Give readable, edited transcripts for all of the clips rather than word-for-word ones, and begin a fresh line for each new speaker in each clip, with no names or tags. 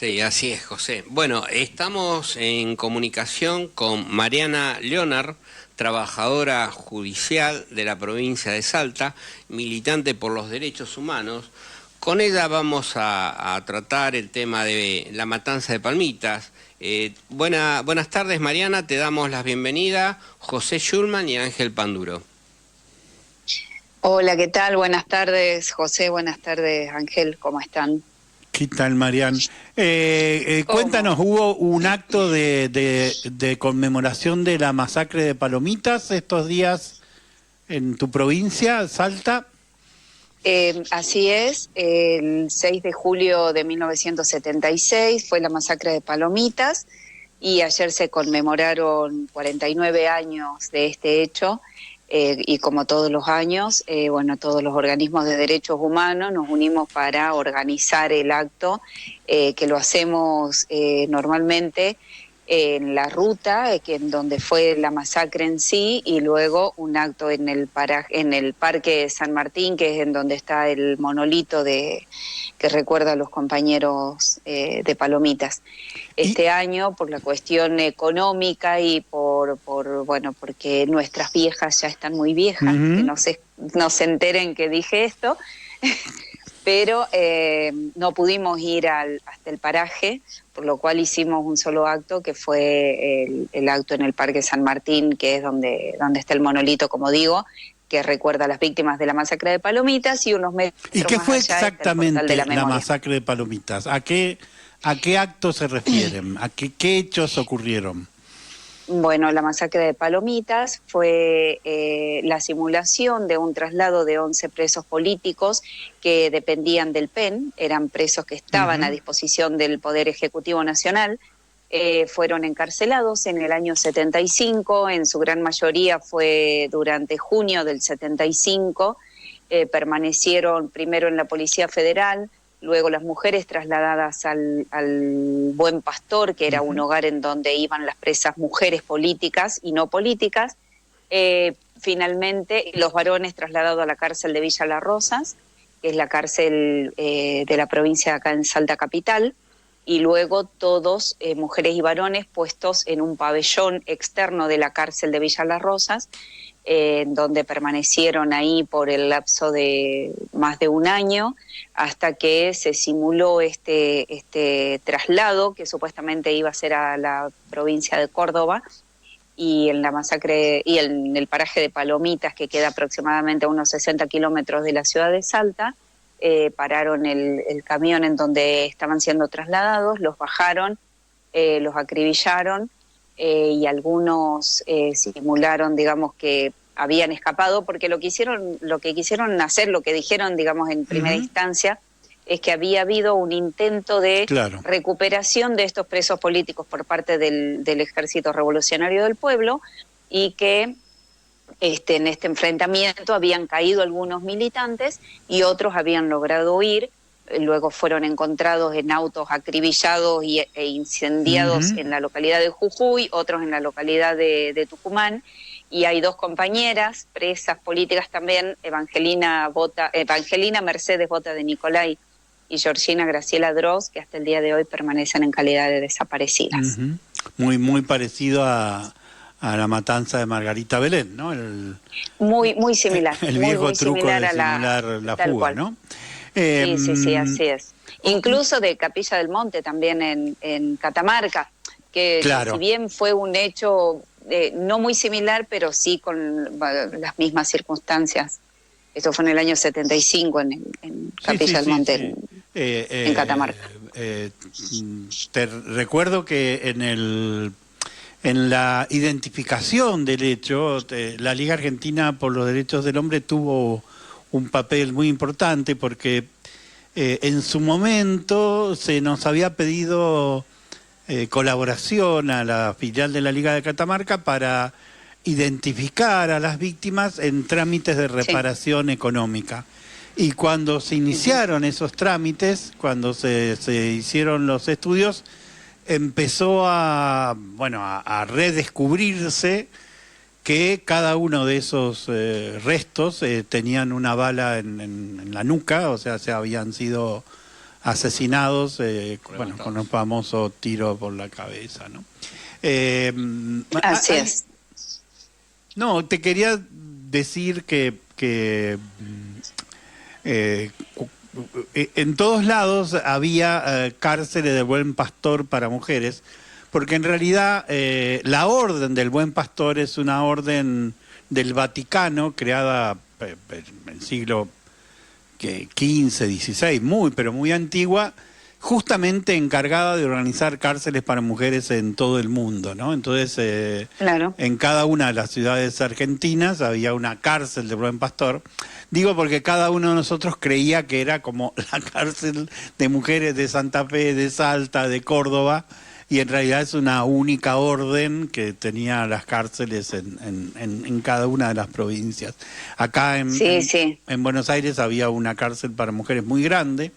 Sí, así es, José. Bueno, estamos en comunicación con Mariana Leonard, trabajadora judicial de la provincia de Salta, militante por los derechos humanos. Con ella vamos a tratar el tema de la matanza de Palmitas. Buenas tardes, Mariana, te damos la bienvenida, José Schulman y Ángel Panduro.
Hola, ¿qué tal? Buenas tardes, José. Buenas tardes, Ángel. ¿Cómo están?
¿Qué tal, Marian? Cuéntanos, ¿hubo un acto de conmemoración de la masacre de Palomitas estos días en tu provincia, Salta?
Así es, el 6 de julio de 1976 fue la masacre de Palomitas y ayer se conmemoraron 49 años de este hecho. Y como todos los años, todos los organismos de derechos humanos nos unimos para organizar el acto, que lo hacemos normalmente en la ruta, en donde fue la masacre en sí, y luego un acto en el Parque San Martín, que es en donde está el monolito que recuerda a los compañeros de Palomitas. Este año, por la cuestión económica y porque nuestras viejas ya están muy viejas, que no se enteren que dije esto, pero no pudimos ir hasta el paraje, por lo cual hicimos un solo acto, que fue el acto en el Parque San Martín, que es donde está el monolito, como digo, que recuerda a las víctimas de la masacre de Palomitas, y unos metros
¿Y qué
más
fue
allá
exactamente
la
masacre de Palomitas? ¿A qué acto se refieren? ¿A qué hechos ocurrieron?
Bueno, la masacre de Palomitas fue la simulación de un traslado de 11 presos políticos que dependían del PEN, eran presos que estaban a disposición del Poder Ejecutivo Nacional. Fueron encarcelados en el año 75, en su gran mayoría fue durante junio del 75, permanecieron primero en la Policía Federal, luego las mujeres trasladadas al Buen Pastor, que era un hogar en donde iban las presas mujeres políticas y no políticas, finalmente los varones trasladados a la cárcel de Villa Las Rosas, que es la cárcel de la provincia de acá en Salta Capital, y luego todos, mujeres y varones, puestos en un pabellón externo de la cárcel de Villa Las Rosas, donde permanecieron ahí por el lapso de más de un año, hasta que se simuló este traslado, que supuestamente iba a ser a la provincia de Córdoba, y en la masacre, y en el paraje de Palomitas, que queda aproximadamente a unos 60 kilómetros de la ciudad de Salta, pararon el camión en donde estaban siendo trasladados, los bajaron, los acribillaron, y algunos simularon, digamos, que habían escapado, porque lo que quisieron hacer, lo que dijeron, digamos, en primera instancia, es que había habido un intento de recuperación de estos presos políticos por parte del Ejército Revolucionario del Pueblo, y que en este enfrentamiento habían caído algunos militantes y otros habían logrado huir. Luego fueron encontrados en autos acribillados e incendiados en la localidad de Jujuy, otros en la localidad de Tucumán, y hay dos compañeras presas políticas también, Evangelina Mercedes Bota de Nicolay y Georgina Graciela Droz, que hasta el día de hoy permanecen en calidad de desaparecidas.
Muy parecido a la matanza de Margarita Belén, ¿no?
Muy similar.
El viejo
muy
truco
similar
de
a
simular la fuga,
cual,
¿no?
Sí, así es. Incluso de Capilla del Monte, también en Catamarca, que si bien fue un hecho no muy similar, pero sí con las mismas circunstancias. Esto fue en el año 75 en Capilla del Monte, en Catamarca.
Te recuerdo que en la identificación del hecho, la Liga Argentina por los Derechos del Hombre tuvo un papel muy importante, porque en su momento se nos había pedido colaboración a la filial de la Liga de Catamarca para identificar a las víctimas en trámites de reparación económica. Y cuando se iniciaron esos trámites, cuando se hicieron los estudios, empezó a redescubrirse que cada uno de esos restos tenían una bala en la nuca, o sea, se habían sido asesinados, bueno, con el famoso tiro por la cabeza, ¿no?
Así es.
No, te quería decir que en todos lados había cárceles de Buen Pastor para mujeres, porque en realidad la orden del Buen Pastor es una orden del Vaticano creada en el siglo XV, XVI, pero muy antigua, justamente encargada de organizar cárceles para mujeres en todo el mundo, ¿no? Entonces,
Claro.
en cada una de las ciudades argentinas había una cárcel de Buen Pastor. Digo porque cada uno de nosotros creía que era como la cárcel de mujeres de Santa Fe, de Salta, de Córdoba, y en realidad es una única orden que tenía las cárceles en cada una de las provincias. Acá en Buenos Aires había una cárcel para mujeres muy grande,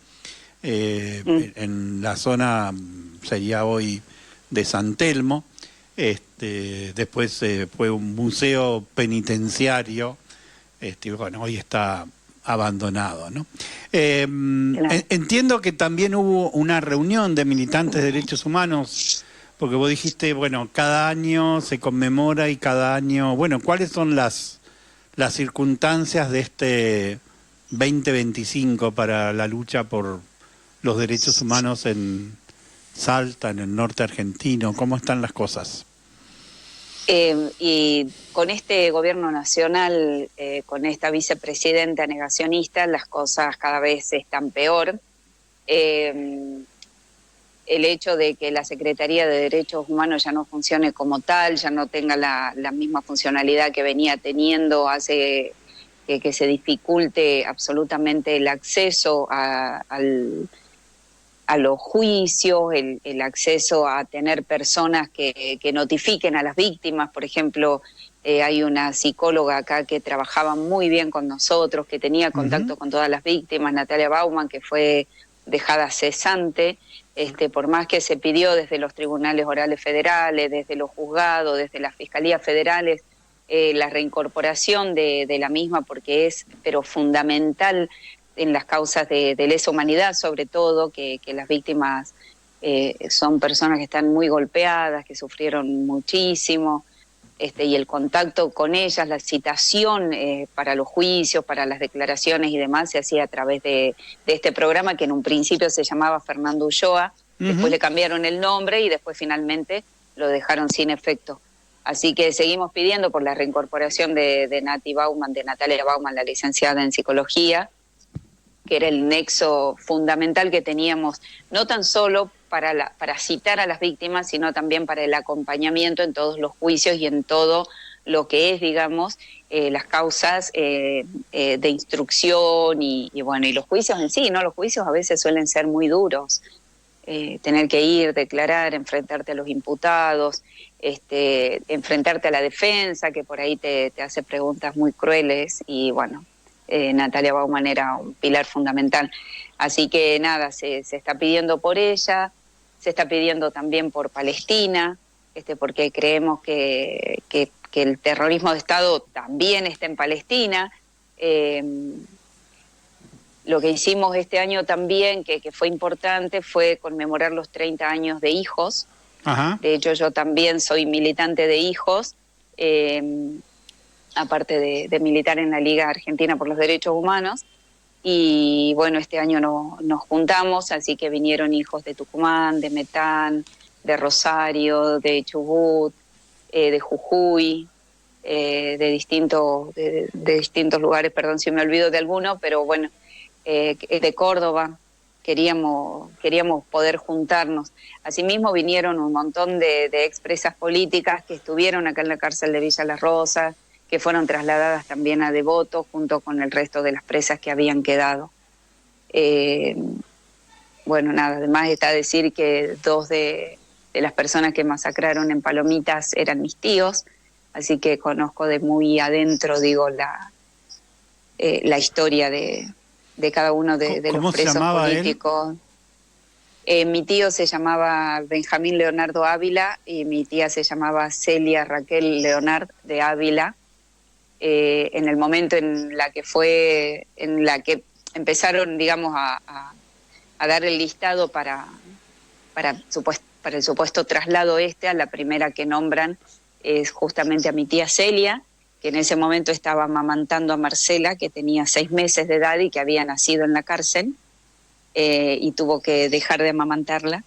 en la zona sería hoy de San Telmo. Después fue un museo penitenciario, bueno, hoy está abandonado, ¿no?
Claro.
Entiendo que también hubo una reunión de militantes de derechos humanos, porque vos dijiste, bueno, cada año se conmemora y cada año, bueno, ¿cuáles son las circunstancias de este 2025 para la lucha por los derechos humanos en Salta, en el norte argentino? ¿Cómo están las cosas?
Y con este gobierno nacional, con esta vicepresidenta negacionista, las cosas cada vez están peor. El hecho de que la Secretaría de Derechos Humanos ya no funcione como tal, ya no tenga la misma funcionalidad que venía teniendo, hace que se dificulte absolutamente el acceso a los juicios, el acceso a tener personas que notifiquen a las víctimas. Por ejemplo, hay una psicóloga acá que trabajaba muy bien con nosotros, que tenía contacto con todas las víctimas, Natalia Bauman, que fue dejada cesante, por más que se pidió desde los tribunales orales federales, desde los juzgados, desde las fiscalías federales, la reincorporación de la misma, porque es pero fundamental en las causas de lesa humanidad, sobre todo, que las víctimas son personas que están muy golpeadas, que sufrieron muchísimo, y el contacto con ellas, la citación para los juicios, para las declaraciones y demás, se hacía a través de este programa que en un principio se llamaba Fernando Ulloa, después le cambiaron el nombre y después finalmente lo dejaron sin efecto. Así que seguimos pidiendo por la reincorporación de Natalia Bauman, la licenciada en psicología, que era el nexo fundamental que teníamos, no tan solo para citar a las víctimas, sino también para el acompañamiento en todos los juicios y en todo lo que es, digamos, las causas de instrucción y los juicios en sí, ¿no? Los juicios a veces suelen ser muy duros, tener que ir, declarar, enfrentarte a los imputados, enfrentarte a la defensa, que por ahí te hace preguntas muy crueles y bueno, Natalia Bauman era un pilar fundamental. Así que nada, se está pidiendo por ella, se está pidiendo también por Palestina, porque creemos que el terrorismo de Estado también está en Palestina. Lo que hicimos este año también, que fue importante, fue conmemorar los 30 años de Hijos. Ajá. De hecho, yo también soy militante de Hijos, aparte de militar en la Liga Argentina por los Derechos Humanos. Y bueno, este año nos juntamos, así que vinieron hijos de Tucumán, de Metán, de Rosario, de Chubut, de Jujuy, de distintos lugares, perdón si me olvido de alguno, pero bueno, de Córdoba. Queríamos poder juntarnos. Asimismo vinieron un montón de expresas políticas que estuvieron acá en la cárcel de Villa Las Rosas, que fueron trasladadas también a Devoto junto con el resto de las presas que habían quedado. Bueno, nada, además está decir que 2 de las personas que masacraron en Palomitas eran mis tíos, así que conozco de muy adentro, digo, la historia de cada uno de los presos políticos. Mi tío se llamaba Benjamín Leonardo Ávila y mi tía se llamaba Celia Raquel Leonard de Ávila. En el momento en la que empezaron, digamos, a a dar el listado para el supuesto traslado a la primera que nombran es justamente a mi tía Celia, que en ese momento estaba amamantando a Marcela, que tenía 6 meses de edad y que había nacido en la cárcel, y tuvo que dejar de amamantarla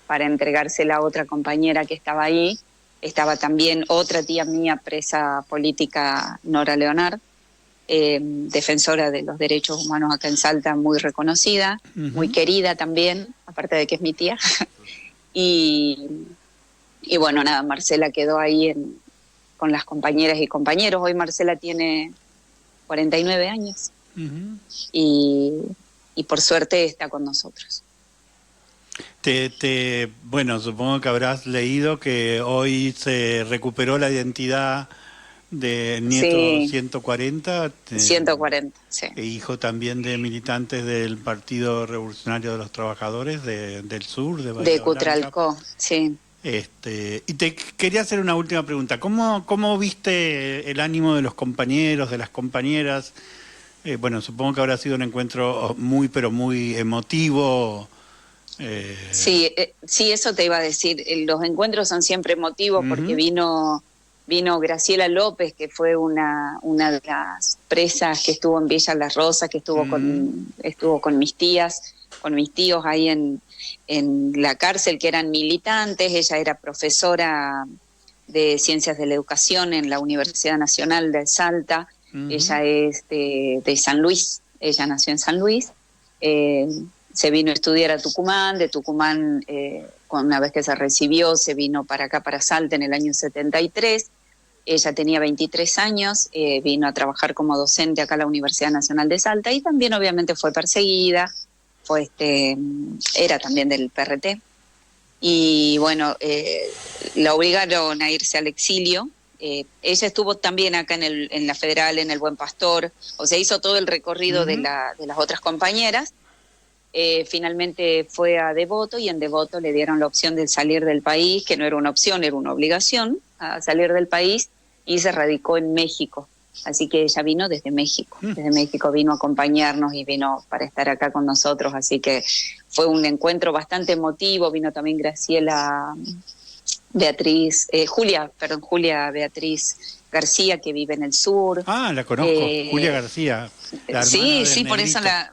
para entregársela a otra compañera que estaba ahí. Estaba también otra tía mía presa política, Nora Leonard, defensora de los derechos humanos acá en Salta, muy reconocida, muy querida también, aparte de que es mi tía. y bueno, nada, Marcela quedó ahí con las compañeras y compañeros. Hoy Marcela tiene 49 años y por suerte está con nosotros.
Bueno, supongo que habrás leído que hoy se recuperó la identidad de Nieto 140.
140, sí.
Hijo también de militantes del Partido Revolucionario de los Trabajadores del Sur, de Bahía
de Cutralcó,
Blanca.
Sí.
Y te quería hacer una última pregunta. ¿Cómo viste el ánimo de los compañeros, de las compañeras? Bueno, supongo que habrá sido un encuentro muy, pero muy emotivo.
Sí, eso te iba a decir. Los encuentros son siempre emotivos porque vino Graciela López, que fue una de las presas que estuvo en Villa Las Rosas, que estuvo con mis tías, con mis tíos ahí en la cárcel, que eran militantes. Ella era profesora de Ciencias de la Educación en la Universidad Nacional de Salta. Ella es de San Luis, ella nació en San Luis. Se vino a estudiar a Tucumán, de Tucumán, una vez que se recibió, se vino para acá, para Salta, en el año 73. Ella tenía 23 años, vino a trabajar como docente acá a la Universidad Nacional de Salta y también obviamente fue perseguida, era también del PRT. Y bueno, la obligaron a irse al exilio. Ella estuvo también acá en la Federal, en el Buen Pastor, o sea, hizo todo el recorrido de las otras compañeras. Finalmente fue a Devoto y en Devoto le dieron la opción de salir del país, que no era una opción, era una obligación, a salir del país, y se radicó en México. Así que ella vino desde México. Desde México vino a acompañarnos y vino para estar acá con nosotros. Así que fue un encuentro bastante emotivo. Vino también Julia Beatriz García, que vive en el sur.
Ah, la conozco, Julia García. La
sí,
sí,
por eso la...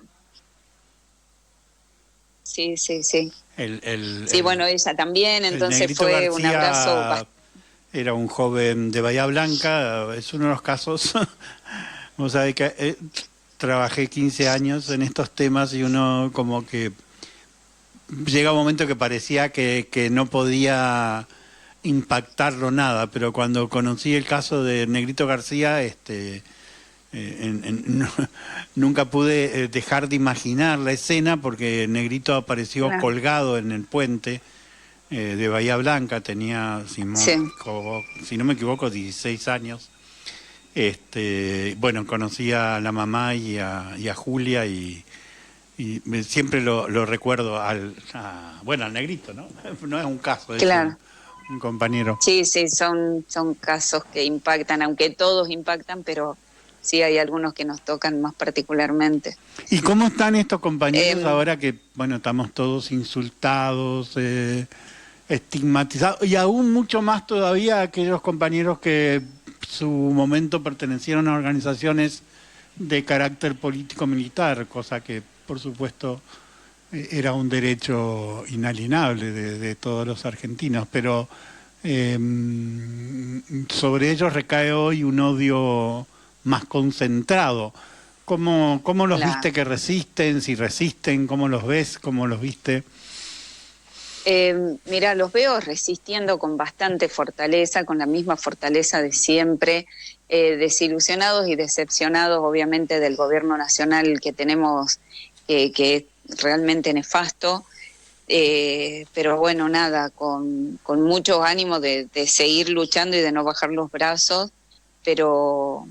Sí. Sí, bueno, ella también, entonces fue García, un abrazo.
Era un joven de Bahía Blanca, es uno de los casos. Vos sabés que trabajé 15 años en estos temas y uno como que llega un momento que parecía que no podía impactarlo nada, pero cuando conocí el caso de Negrito García, nunca pude dejar de imaginar la escena porque Negrito apareció colgado en el puente de Bahía Blanca, tenía, si no me equivoco, 16 años. Bueno, conocí a la mamá y a Julia y siempre lo recuerdo al Negrito, ¿no? No es un caso, es un compañero.
Sí, son casos que impactan, aunque todos impactan, pero sí hay algunos que nos tocan más particularmente.
¿Y cómo están estos compañeros ahora que, bueno, estamos todos insultados, estigmatizados, y aún mucho más todavía aquellos compañeros que su momento pertenecieron a organizaciones de carácter político-militar, cosa que, por supuesto, era un derecho inalienable de todos los argentinos, pero sobre ellos recae hoy un odio más concentrado. ¿Cómo los viste que resisten? Si resisten, ¿cómo los ves? ¿Cómo los viste?
Mira, los veo resistiendo con bastante fortaleza, con la misma fortaleza de siempre, desilusionados y decepcionados obviamente del gobierno nacional que tenemos, que es realmente nefasto, pero bueno, nada, con mucho ánimo de seguir luchando y de no bajar los brazos, pero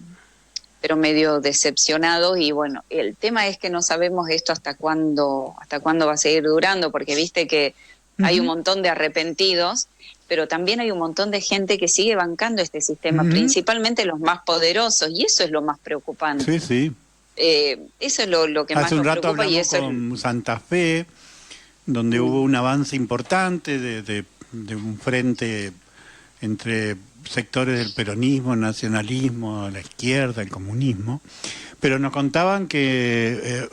medio decepcionados. Y bueno, el tema es que no sabemos esto hasta cuándo va a seguir durando, porque viste que hay un montón de arrepentidos, pero también hay un montón de gente que sigue bancando este sistema, principalmente los más poderosos, y eso es lo más preocupante.
Sí.
eso es lo que más
Hace un
nos
rato
preocupa y
hablamos
eso
con Santa Fe, donde hubo un avance importante de un frente entre sectores del peronismo, el nacionalismo, la izquierda, el comunismo, pero nos contaban que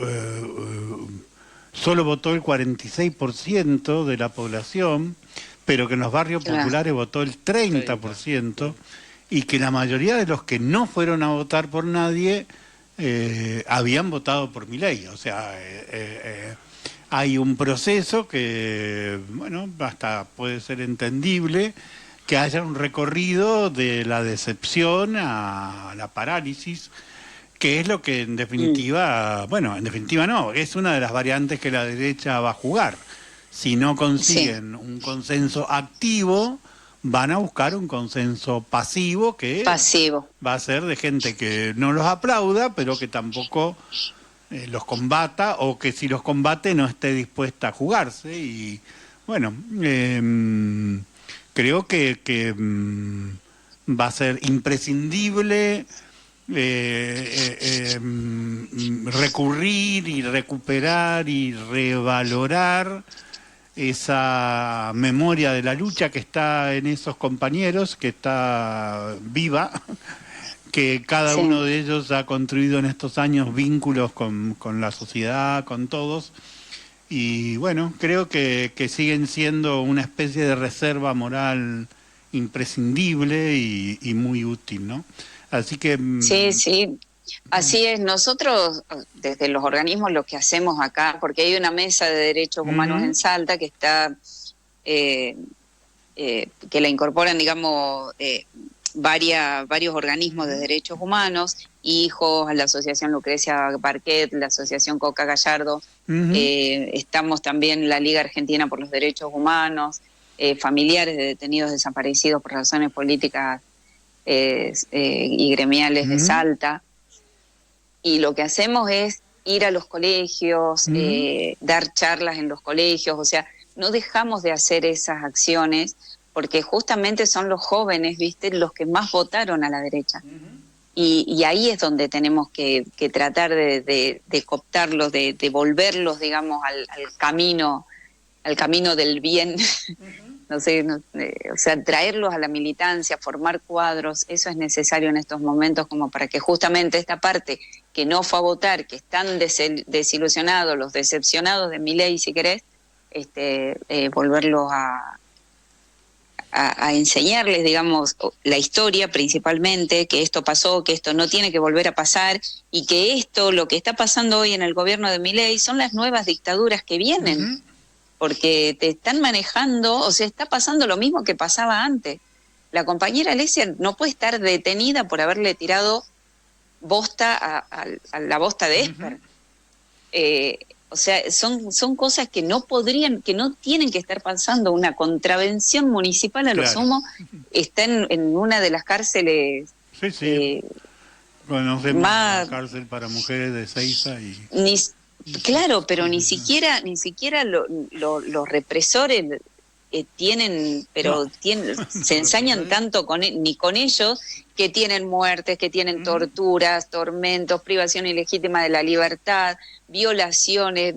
solo votó el 46% de la población, pero que en los barrios populares votó el 30%, y que la mayoría de los que no fueron a votar por nadie habían votado por Milei. O sea, hay un proceso que, bueno, hasta puede ser entendible, que haya un recorrido de la decepción a la parálisis, que es lo que en definitiva, bueno, en definitiva no, es una de las variantes que la derecha va a jugar. Si no consiguen un consenso activo, van a buscar un consenso pasivo que va a ser de gente que no los aplauda, pero que tampoco los combata, o que si los combate no esté dispuesta a jugarse. Y bueno, creo que va a ser imprescindible recurrir y recuperar y revalorar esa memoria de la lucha que está en esos compañeros, que está viva, que cada uno de ellos ha construido en estos años vínculos con la sociedad, con todos, y bueno, creo que siguen siendo una especie de reserva moral imprescindible y muy útil, ¿no? Así que...
Sí, así es. Nosotros, desde los organismos, lo que hacemos acá, porque hay una mesa de derechos humanos en Salta que está, que la incorporan, digamos, varios organismos de derechos humanos, hijos, a la Asociación Lucrecia Barquet, la Asociación Coca Gallardo, estamos también la Liga Argentina por los Derechos Humanos, familiares de detenidos desaparecidos por razones políticas y gremiales de Salta, y lo que hacemos es ir a los colegios, dar charlas en los colegios, o sea, no dejamos de hacer esas acciones porque justamente son los jóvenes, ¿viste?, los que más votaron a la derecha. Y ahí es donde tenemos que tratar de cooptarlos, de volverlos, digamos, al camino del bien. No sé, o sea, traerlos a la militancia, formar cuadros, eso es necesario en estos momentos como para que justamente esta parte que no fue a votar, que están desilusionados, los decepcionados de Milei, si querés, volverlos a enseñarles, digamos, la historia principalmente, que esto pasó, que esto no tiene que volver a pasar, y que esto, lo que está pasando hoy en el gobierno de Milei, son las nuevas dictaduras que vienen. Porque te están manejando, o sea, está pasando lo mismo que pasaba antes. La compañera Alesia no puede estar detenida por haberle tirado bosta a la bosta de Esper. O sea, son cosas que no podrían, que no tienen que estar pasando. Una contravención municipal a lo sumo está en una de las cárceles.
Conocemos la cárcel para mujeres de Ezeiza y...
Claro, pero ni siquiera los represores tienen, pero se ensañan tanto ni con ellos, que tienen muertes, que tienen torturas, tormentos, privación ilegítima de la libertad, violaciones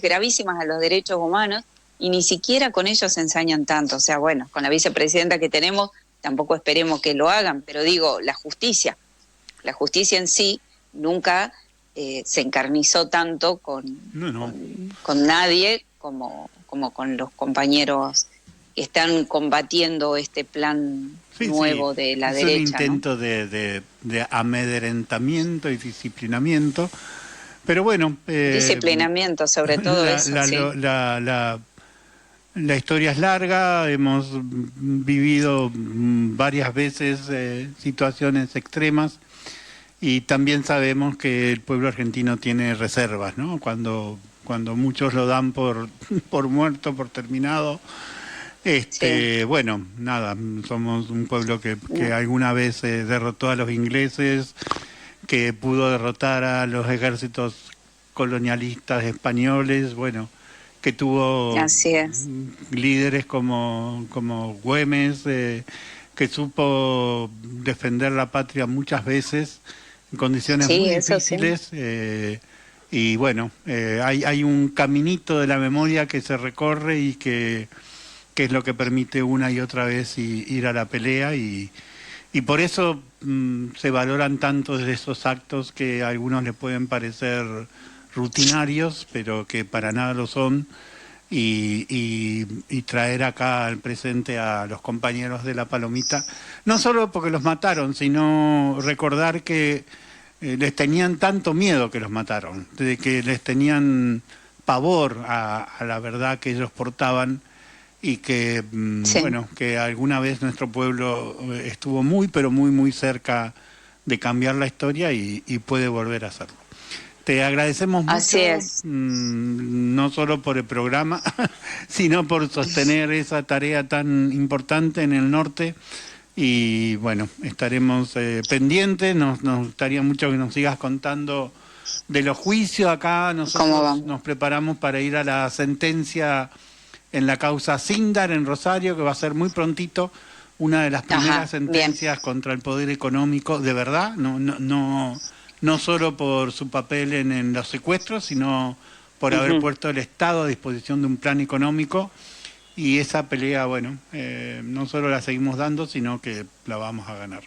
gravísimas a los derechos humanos, y ni siquiera con ellos se ensañan tanto. O sea, bueno, con la vicepresidenta que tenemos tampoco esperemos que lo hagan, pero digo, la justicia en sí nunca se encarnizó tanto con nadie como con los compañeros que están combatiendo este plan nuevo de la derecha.
Es un intento de amedrentamiento y disciplinamiento, pero bueno...
disciplinamiento, sobre todo eso.
La historia es larga, hemos vivido varias veces situaciones extremas, y también sabemos que el pueblo argentino tiene reservas, ¿no? Cuando muchos lo dan por muerto, por terminado. Bueno, nada, somos un pueblo que alguna vez derrotó a los ingleses, que pudo derrotar a los ejércitos colonialistas españoles, bueno, que tuvo líderes como Güemes, que supo defender la patria muchas veces, en condiciones
Sí,
muy
eso sí.
difíciles. Y bueno, hay un caminito de la memoria que se recorre y que es lo que permite una y otra vez ir a la pelea y por eso se valoran tanto desde esos actos que a algunos les pueden parecer rutinarios, pero que para nada lo son, y traer acá al presente a los compañeros de la Palomita, no solo porque los mataron, sino recordar que les tenían tanto miedo que los mataron, de que les tenían pavor a la verdad que ellos portaban y que,
Sí.
bueno, que alguna vez nuestro pueblo estuvo muy, pero muy, muy cerca de cambiar la historia y puede volver a hacerlo. Te agradecemos
Así
mucho,
es.
no solo por el programa, sino por sostener esa tarea tan importante en el norte. Y bueno, estaremos pendientes, nos gustaría mucho que nos sigas contando de los juicios. Acá
¿Cómo
nosotros
vamos?
nos preparamos para ir a la sentencia en la causa Sindar en Rosario, que va a ser muy prontito, una de las primeras
Ajá, bien.
sentencias contra el poder económico, de verdad, no solo por su papel en los secuestros, sino por haber
Ujú.
puesto el Estado a disposición de un plan económico. Y esa pelea, bueno, no solo la seguimos dando, sino que la vamos a ganar.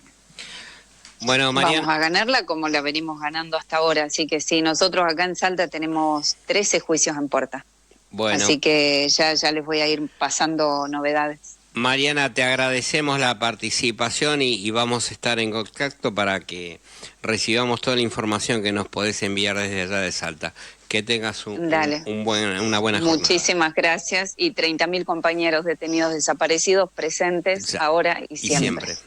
Bueno,
Vamos
Mariana,
a ganarla como la venimos ganando hasta ahora. Así que sí, nosotros acá en Salta tenemos 13 juicios en puerta.
bueno,
Así que ya les voy a ir pasando novedades.
Mariana, te agradecemos la participación y vamos a estar en contacto para que recibamos toda la información que nos podés enviar desde allá de Salta. Que tengas
Dale.
una buena jornada.
Muchísimas gracias y 30.000 compañeros detenidos desaparecidos presentes
Ya.
ahora y
Y
siempre.
siempre.